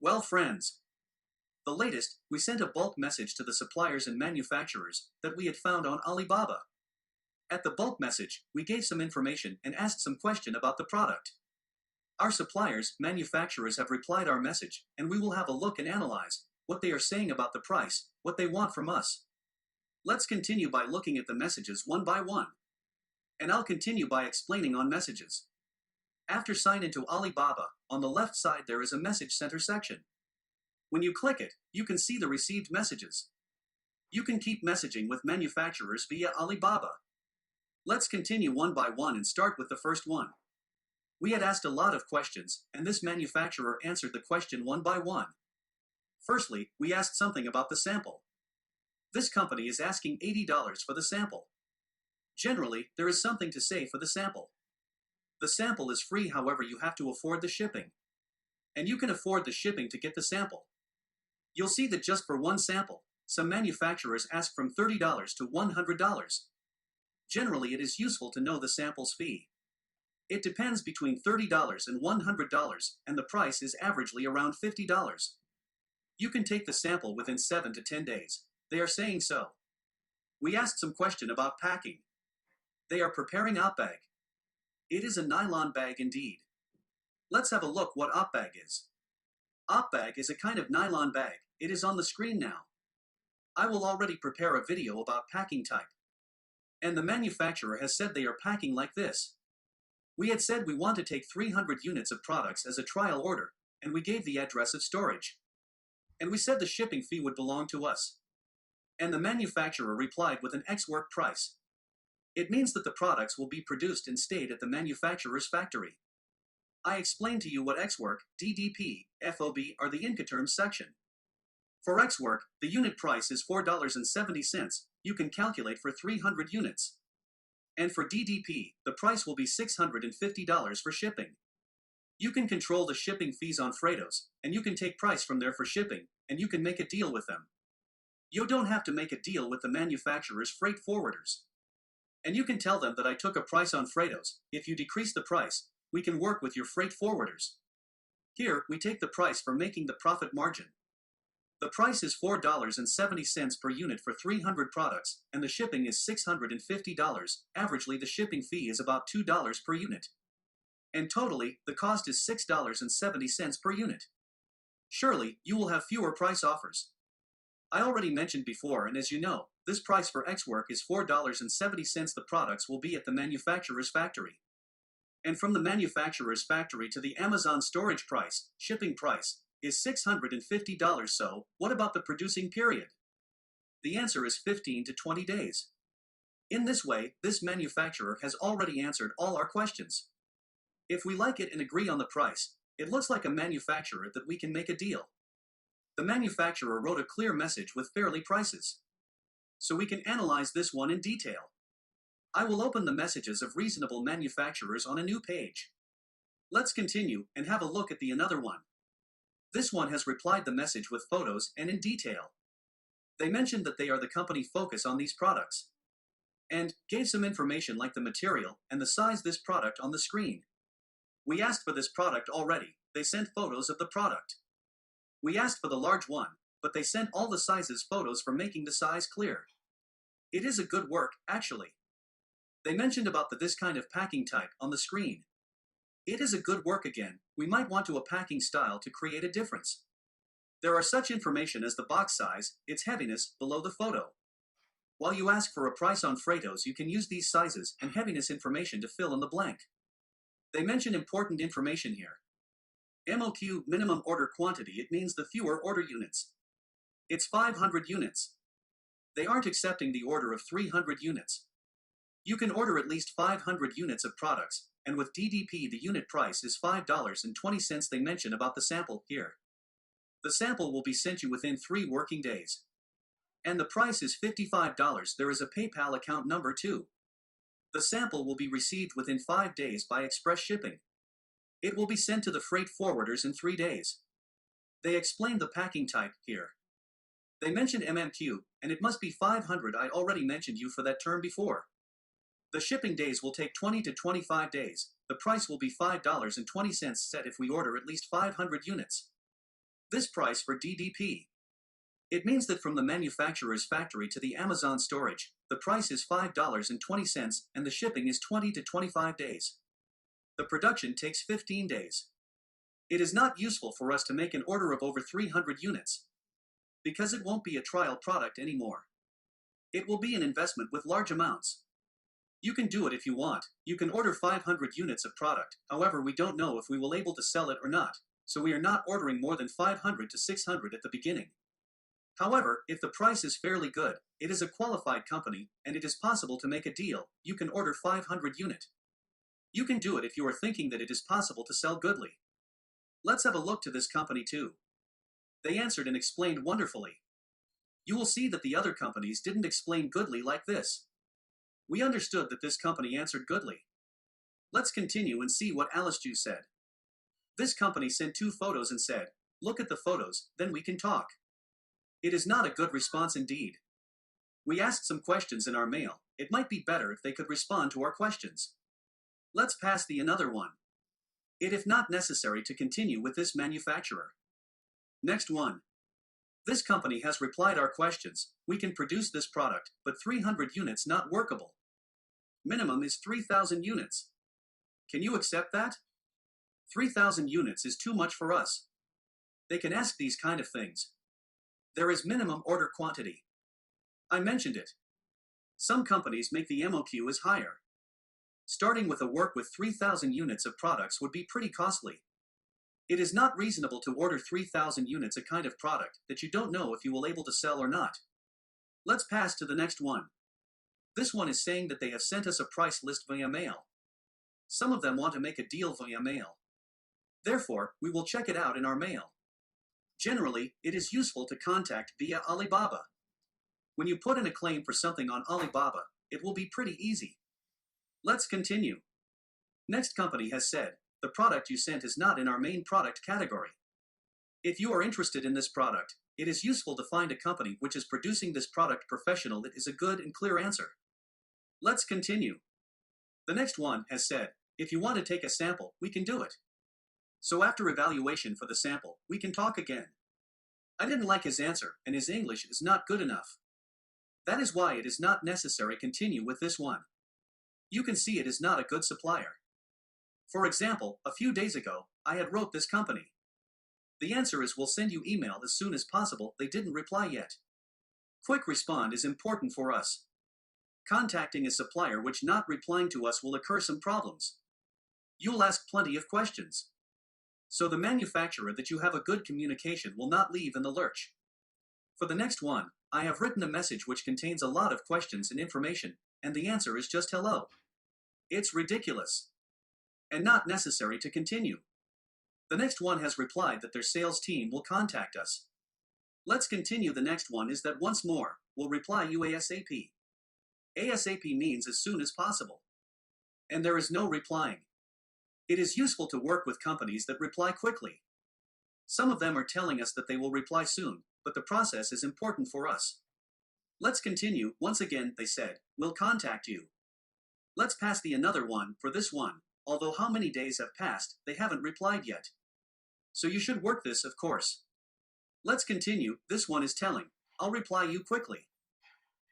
Well, friends, the latest, we sent a bulk message to the suppliers and manufacturers that we had found on Alibaba. At the bulk message, we gave some information and asked some question about the product. Our suppliers, manufacturers have replied our message, and we will have a look and analyze what they are saying about the price, what they want from us. Let's continue by looking at the messages one by one. And I'll continue by explaining on messages. After sign into Alibaba, on the left side there is a message center section. When you click it, you can see the received messages. You can keep messaging with manufacturers via Alibaba. Let's continue one by one and start with the first one. We had asked a lot of questions, and this manufacturer answered the question one by one. Firstly, we asked something about the sample. This company is asking $80 for the sample. Generally, there is something to say for the sample. The sample is free, however you have to afford the shipping. And you can afford the shipping to get the sample. You'll see that just for one sample, some manufacturers ask from $30 to $100. Generally, it is useful to know the sample's fee. It depends between $30 and $100, and the price is averagely around $50. You can take the sample within 7 to 10 days. They are saying so. We asked some question about packing. They are preparing OpBag. It is a nylon bag indeed. Let's have a look what OpBag is. OpBag is a kind of nylon bag. It is on the screen now. I will already prepare a video about packing type. And the manufacturer has said they are packing like this. We had said we want to take 300 units of products as a trial order, and we gave the address of storage. And we said the shipping fee would belong to us. And the manufacturer replied with an X-work price. It means that the products will be produced and stayed at the manufacturer's factory. I explained to you what X-work, DDP, FOB are the Incoterms section. For X-work, the unit price is $4.70. You can calculate for 300 units. And for DDP, the price will be $650 for shipping. You can control the shipping fees on Freightos, and you can take price from there for shipping, and you can make a deal with them. You don't have to make a deal with the manufacturer's freight forwarders. And you can tell them that I took a price on Freightos. If you decrease the price, we can work with your freight forwarders. Here, we take the price for making the profit margin. The price is $4.70 per unit for 300 products, and the shipping is $650. Averagely, the shipping fee is about $2 per unit. And totally, the cost is $6.70 per unit. Surely, you will have fewer price offers. I already mentioned before, and as you know, this price for X-work is $4.70. The products will be at the manufacturer's factory. And from the manufacturer's factory to the Amazon storage price, shipping price, is $650. So, what about the producing period? The answer is 15 to 20 days. In this way, this manufacturer has already answered all our questions. If we like it and agree on the price, it looks like a manufacturer that we can make a deal. The manufacturer wrote a clear message with fairly prices. So we can analyze this one in detail. I will open the messages of reasonable manufacturers on a new page. Let's continue and have a look at the another one. This one has replied the message with photos and in detail. They mentioned that they are the company focus on these products. And gave some information like the material and the size this product on the screen. We asked for this product already. They sent photos of the product. We asked for the large one, but they sent all the sizes photos for making the size clear. It is a good work, actually. They mentioned about this kind of packing type on the screen. It is a good work again. We might want to a packing style to create a difference. There are such information as the box size, its heaviness, below the photo. While you ask for a price on Freightos, you can use these sizes and heaviness information to fill in the blank. They mention important information here. MOQ, minimum order quantity, it means the fewer order units. It's 500 units. They aren't accepting the order of 300 units. You can order at least 500 units of products, and with DDP the unit price is $5.20. They mention about the sample here. The sample will be sent you within 3 working days. And the price is $55. There is a PayPal account number too. The sample will be received within 5 days by express shipping. It will be sent to the freight forwarders in 3 days. They explain the packing type here. They mentioned MMQ, and it must be 500. I already mentioned you for that term before. The shipping days will take 20 to 25 days. The price will be $5.20 set if we order at least 500 units. This price for DDP. It means that from the manufacturer's factory to the Amazon storage, the price is $5.20 and the shipping is 20 to 25 days. The production takes 15 days. It is not useful for us to make an order of over 300 units, because it won't be a trial product anymore. It will be an investment with large amounts. You can do it if you want. You can order 500 units of product. However, we don't know if we will able to sell it or not, so we are not ordering more than 500 to 600 at the beginning. However, if the price is fairly good, it is a qualified company, and it is possible to make a deal, you can order 500 unit. You can do it if you are thinking that it is possible to sell goodly. Let's have a look to this company too. They answered and explained wonderfully. You will see that the other companies didn't explain goodly like this. We understood that this company answered goodly. Let's continue and see what Alice Ju said. This company sent 2 photos and said, "Look at the photos, then we can talk." It is not a good response indeed. We asked some questions in our mail. It might be better if they could respond to our questions. Let's pass the another one. It if not necessary to continue with this manufacturer. Next one. This company has replied our questions. We can produce this product, but 300 units not workable. Minimum is 3,000 units. Can you accept that? 3,000 units is too much for us. They can ask these kind of things. There is minimum order quantity. I mentioned it. Some companies make the MOQ as higher. Starting with a work with 3,000 units of products would be pretty costly. It is not reasonable to order 3,000 units a kind of product that you don't know if you will able to sell or not. Let's pass to the next one. This one is saying that they have sent us a price list via mail. Some of them want to make a deal via mail. Therefore, we will check it out in our mail. Generally, it is useful to contact via Alibaba. When you put in a claim for something on Alibaba, it will be pretty easy. Let's continue. Next company has said, the product you sent is not in our main product category. If you are interested in this product, it is useful to find a company which is producing this product professional. That is a good and clear answer. Let's continue. The next one has said, if you want to take a sample, we can do it. So after evaluation for the sample, we can talk again. I didn't like his answer, and his English is not good enough. That is why it is not necessary to continue with this one. You can see it is not a good supplier. For example, a few days ago, I had wrote this company. The answer is we'll send you email as soon as possible. They didn't reply yet. Quick respond is important for us. Contacting a supplier which not replying to us will occur some problems. You'll ask plenty of questions. So the manufacturer that you have a good communication will not leave in the lurch. For the next one, I have written a message which contains a lot of questions and information, and the answer is just hello. It's ridiculous. And not necessary to continue. The next one has replied that their sales team will contact us. Let's continue. The next one is that once more, will reply you ASAP. ASAP means as soon as possible. And there is no replying. It is useful to work with companies that reply quickly. Some of them are telling us that they will reply soon, but the process is important for us. Let's continue. Once again, they said, we'll contact you. Let's pass the another one for this one. Although how many days have passed, they haven't replied yet. So you should work this, of course. Let's continue. This one is telling, I'll reply you quickly.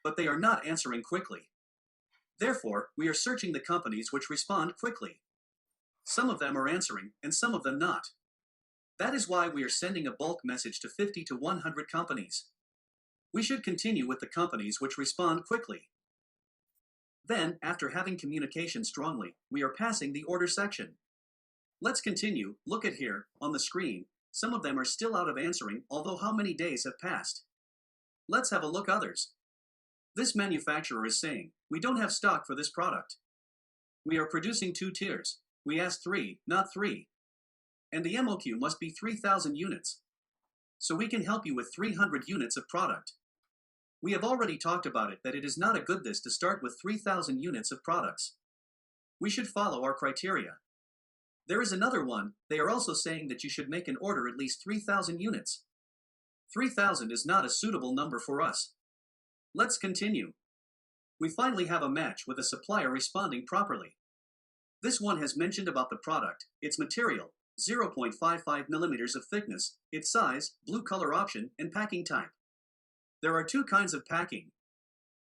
But they are not answering quickly. Therefore, we are searching the companies which respond quickly. Some of them are answering, and some of them not. That is why we are sending a bulk message to 50 to 100 companies. We should continue with the companies which respond quickly. Then, after having communication strongly, we are passing the order section. Let's continue. Look at here, on the screen. Some of them are still out of answering, although how many days have passed. Let's have a look others. This manufacturer is saying, we don't have stock for this product. We are producing 2 tiers. We asked 3, not 3. And the MOQ must be 3,000 units. So we can help you with 300 units of product. We have already talked about it that it is not a good this to start with 3,000 units of products. We should follow our criteria. There is another one. They are also saying that you should make an order at least 3,000 units. 3,000 is not a suitable number for us. Let's continue. We finally have a match with a supplier responding properly. This one has mentioned about the product, its material, 0.55 millimeters of thickness, its size, blue color option, and packing type. There are two kinds of packing.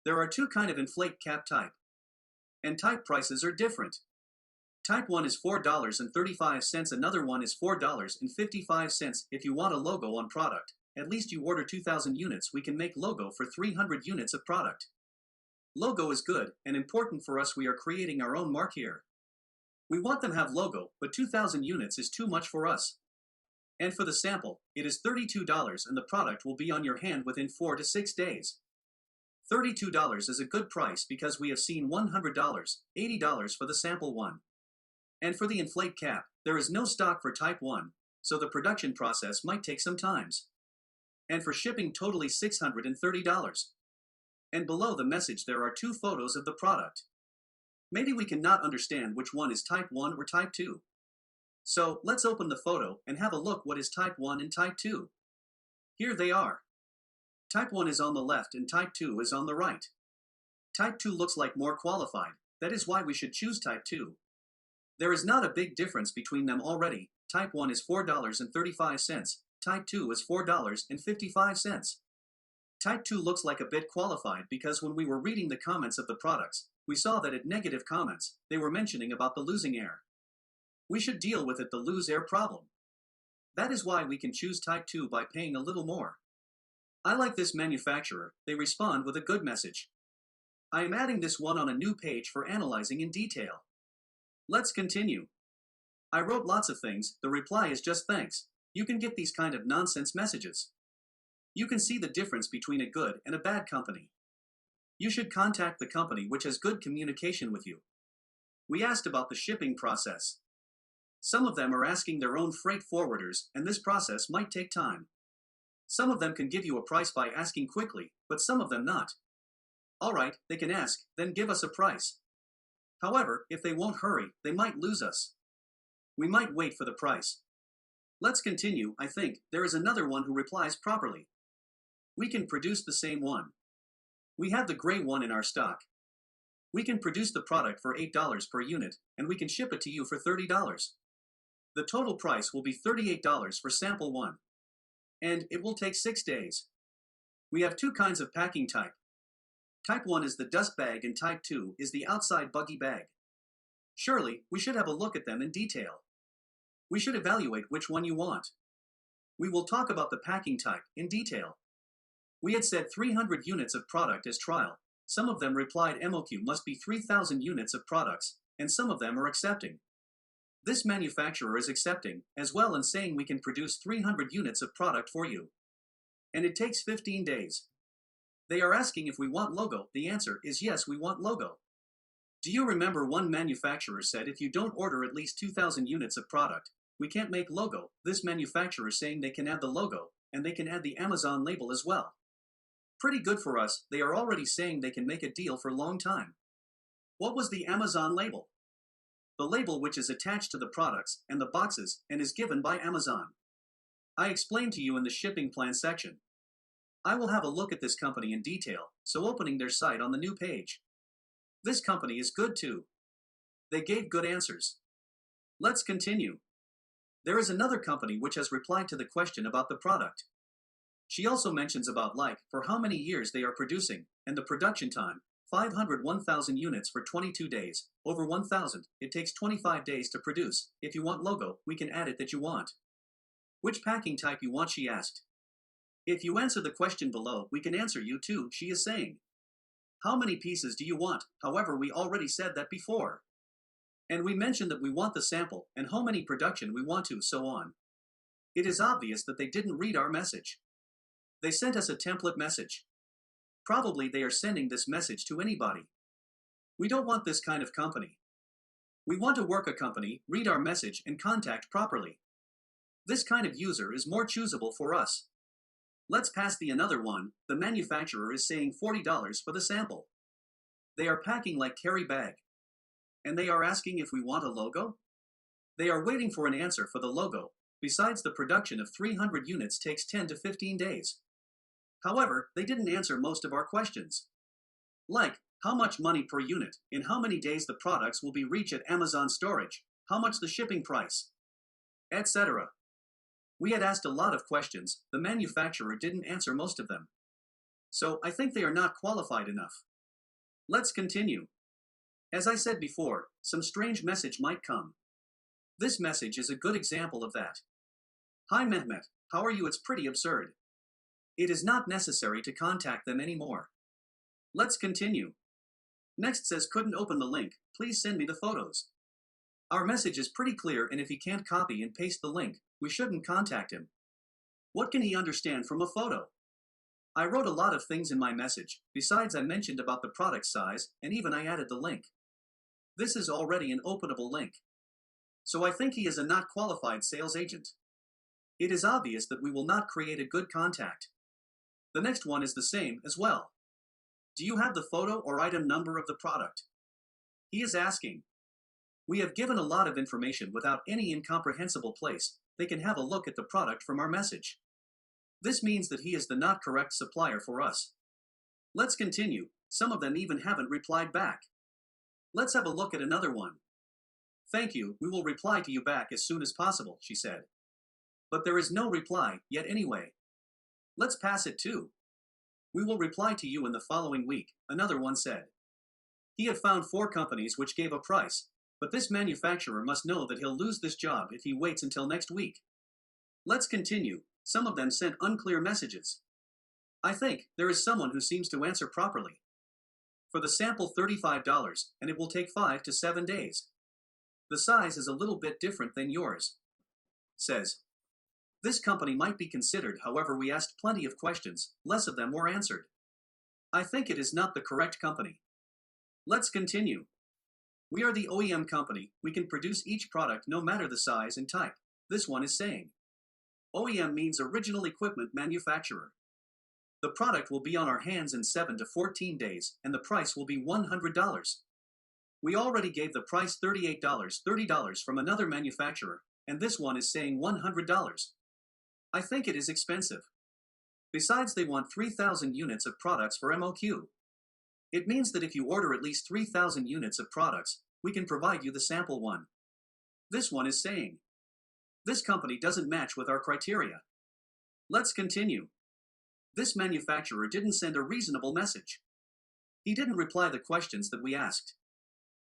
There are two kind of inflate cap type. And type prices are different. Type 1 is $4.35, another one is $4.55 if you want a logo on product. At least you order 2,000 units, we can make logo for 300 units of product. Logo is good and important for us, we are creating our own mark here. We want them have logo, but 2,000 units is too much for us. And for the sample, it is $32 and the product will be on your hand within 4 to 6 days. $32 is a good price because we have seen $100, $80 for the sample one. And for the inflate cap, there is no stock for type 1, so the production process might take some times. And for shipping totally $630. And below the message there are two photos of the product. Maybe we cannot understand which one is type 1 or type 2. So let's open the photo and have a look what is type 1 and type 2. Here they are. Type 1 is on the left and type 2 is on the right. Type 2 looks like more qualified, that is why we should choose type 2. There is not a big difference between them already. Type 1 is $4.35, type 2 is $4.55. Type 2 looks like a bit qualified because when we were reading the comments of the products, we saw that at negative comments, they were mentioning about the losing air. We should deal with it, the lose air problem. That is why we can choose type 2 by paying a little more. I like this manufacturer, they respond with a good message. I am adding this one on a new page for analyzing in detail. Let's continue. I wrote lots of things, the reply is just thanks. You can get these kind of nonsense messages. You can see the difference between a good and a bad company. You should contact the company which has good communication with you. We asked about the shipping process. Some of them are asking their own freight forwarders, and this process might take time. Some of them can give you a price by asking quickly, but some of them not. Alright, they can ask, then give us a price. However, if they won't hurry, they might lose us. We might wait for the price. Let's continue. I think there is another one who replies properly. We can produce the same one. We have the gray one in our stock. We can produce the product for $8 per unit, and we can ship it to you for $30. The total price will be $38 for sample 1. And it will take 6 days. We have two kinds of packing type. Type 1 is the dust bag and type 2 is the outside buggy bag. Surely, we should have a look at them in detail. We should evaluate which one you want. We will talk about the packing type in detail. We had said 300 units of product as trial. Some of them replied MOQ must be 3,000 units of products, and some of them are accepting. This manufacturer is accepting, as well and saying we can produce 300 units of product for you. And it takes 15 days. They are asking if we want logo. The answer is yes, we want logo. Do you remember one manufacturer said if you don't order at least 2,000 units of product, we can't make logo? This manufacturer is saying they can add the logo, and they can add the Amazon label as well. Pretty good for us, they are already saying they can make a deal for a long time. What was the Amazon label? The label which is attached to the products and the boxes and is given by Amazon. I explained to you in the shipping plan section. I will have a look at this company in detail, so opening their site on the new page. This company is good too. They gave good answers. Let's continue. There is another company which has replied to the question about the product. She also mentions about for how many years they are producing, and the production time, 1,000 units for 22 days, over 1,000, it takes 25 days to produce. If you want logo, we can add it that you want. Which packing type you want, she asked. If you answer the question below, we can answer you too, she is saying. How many pieces do you want? However, we already said that before. And we mentioned that we want the sample, and how many production we want to, so on. It is obvious that they didn't read our message. They sent us a template message. Probably they are sending this message to anybody. We don't want this kind of company. We want to work a company, read our message, and contact properly. This kind of user is more choosable for us. Let's pass the another one. The manufacturer is saying $40 for the sample. They are packing like carry bag. And they are asking if we want a logo? They are waiting for an answer for the logo. Besides, the production of 300 units takes 10 to 15 days. However, they didn't answer most of our questions. Like, how much money per unit, in how many days the products will be reached at Amazon storage, how much the shipping price. etc. We had asked a lot of questions, the manufacturer didn't answer most of them. So I think they are not qualified enough. Let's continue. As I said before, some strange message might come. This message is a good example of that. Hi Mehmet, how are you? It's pretty absurd. It is not necessary to contact them anymore. Let's continue. Next says couldn't open the link, please send me the photos. Our message is pretty clear, and if he can't copy and paste the link, we shouldn't contact him. What can he understand from a photo? I wrote a lot of things in my message, besides I mentioned about the product size, and even I added the link. This is already an openable link. So I think he is a not qualified sales agent. It is obvious that we will not create a good contact. The next one is the same as well. Do you have the photo or item number of the product? He is asking. We have given a lot of information without any incomprehensible place. They can have a look at the product from our message. This means that he is the not correct supplier for us. Let's continue. Some of them even haven't replied back. Let's have a look at another one. Thank you, we will reply to you back as soon as possible, she said. But there is no reply yet anyway. Let's pass it too. We will reply to you in the following week, another one said. He had found 4 companies which gave a price, but this manufacturer must know that he'll lose this job if he waits until next week. Let's continue. Some of them sent unclear messages. I think there is someone who seems to answer properly. For the sample $35, and it will take 5 to 7 days. The size is a little bit different than yours. Says. This company might be considered, however we asked plenty of questions, less of them were answered. I think it is not the correct company. Let's continue. We are the OEM company, we can produce each product no matter the size and type, this one is saying. OEM means original equipment manufacturer. The product will be on our hands in 7 to 14 days, and the price will be $100. We already gave the price $38, $30 from another manufacturer, and this one is saying $100. I think it is expensive. Besides, they want 3,000 units of products for MOQ. It means that if you order at least 3,000 units of products, we can provide you the sample one. This one is saying. This company doesn't match with our criteria. Let's continue. This manufacturer didn't send a reasonable message. He didn't reply the questions that we asked.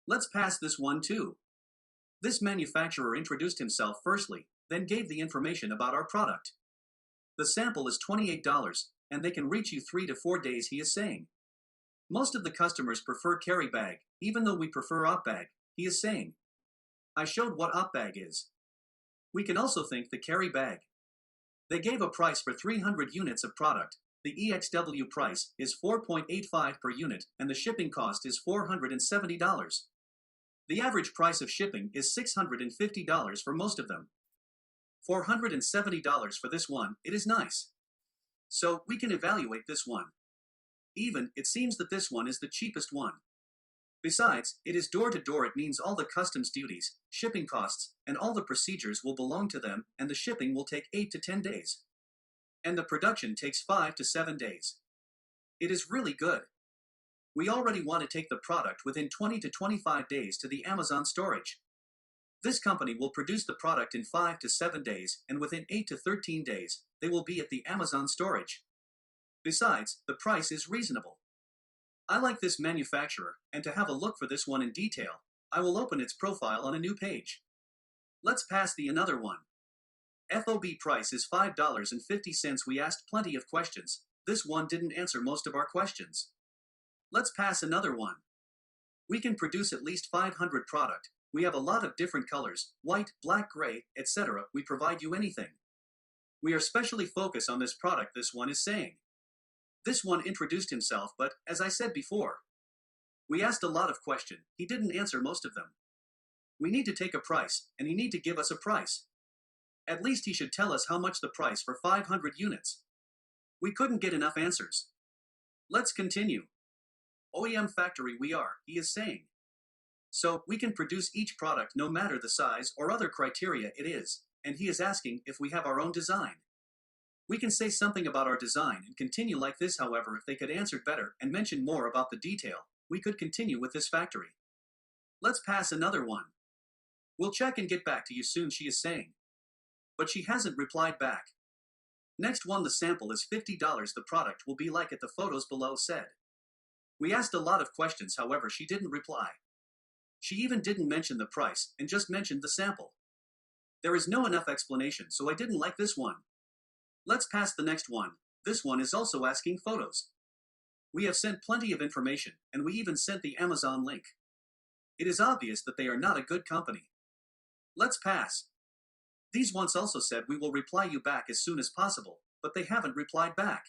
Let's pass this one too. This manufacturer introduced himself firstly, then gave the information about our product. The sample is $28, and they can reach you 3 to 4 days, he is saying. Most of the customers prefer carry bag, even though we prefer op bag, he is saying. I showed what op bag is. We can also think the carry bag. They gave a price for 300 units of product. The EXW price is $4.85 per unit, and the shipping cost is $470. The average price of shipping is $650 for most of them. $470 for this one, it is nice. So we can evaluate this one. Even, it seems that this one is the cheapest one. Besides, it is door-to-door, it means all the customs duties, shipping costs, and all the procedures will belong to them, and the shipping will take 8 to 10 days. And the production takes 5 to 7 days. It is really good. We already want to take the product within 20 to 25 days to the Amazon storage. This company will produce the product in 5 to 7 days, and within 8 to 13 days, they will be at the Amazon storage. Besides, the price is reasonable. I like this manufacturer, and to have a look for this one in detail, I will open its profile on a new page. Let's pass the another one. FOB price is $5.50. We asked plenty of questions. This one didn't answer most of our questions. Let's pass another one. We can produce at least 500 product. We have a lot of different colors, white, black, gray, etc. We provide you anything. We are specially focused on this product, this one is saying. This one introduced himself, but, as I said before, we asked a lot of questions. He didn't answer most of them. We need to take a price, and he need to give us a price. At least he should tell us how much the price for 500 units. We couldn't get enough answers. Let's continue. OEM factory we are, he is saying. So, we can produce each product no matter the size or other criteria it is, and he is asking if we have our own design. We can say something about our design and continue like this. However, if they could answer better and mention more about the detail, we could continue with this factory. Let's pass another one. We'll check and get back to you soon, she is saying. but she hasn't replied back. Next one, the sample is $50 the product will be like it, the photos below said. We asked a lot of questions, however she didn't reply. She even didn't mention the price and just mentioned the sample. There is no enough explanation, so I didn't like this one. Let's pass the next one. This one is also asking photos. We have sent plenty of information, and we even sent the Amazon link. It is obvious that they are not a good company. Let's pass. These ones also said we will reply you back as soon as possible, but they haven't replied back.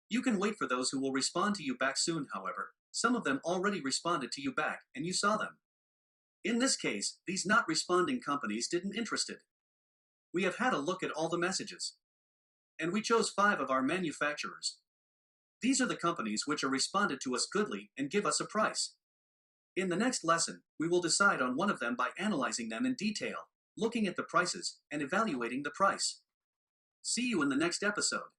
You can wait for those who will respond to you back soon, however. Some of them already responded to you back, and you saw them. In this case, these not responding companies didn't interested. We have had a look at all the messages. And we chose 5 of our manufacturers. These are the companies which are responded to us goodly and give us a price. In the next lesson, we will decide on one of them by analyzing them in detail, looking at the prices, and evaluating the price. See you in the next episode.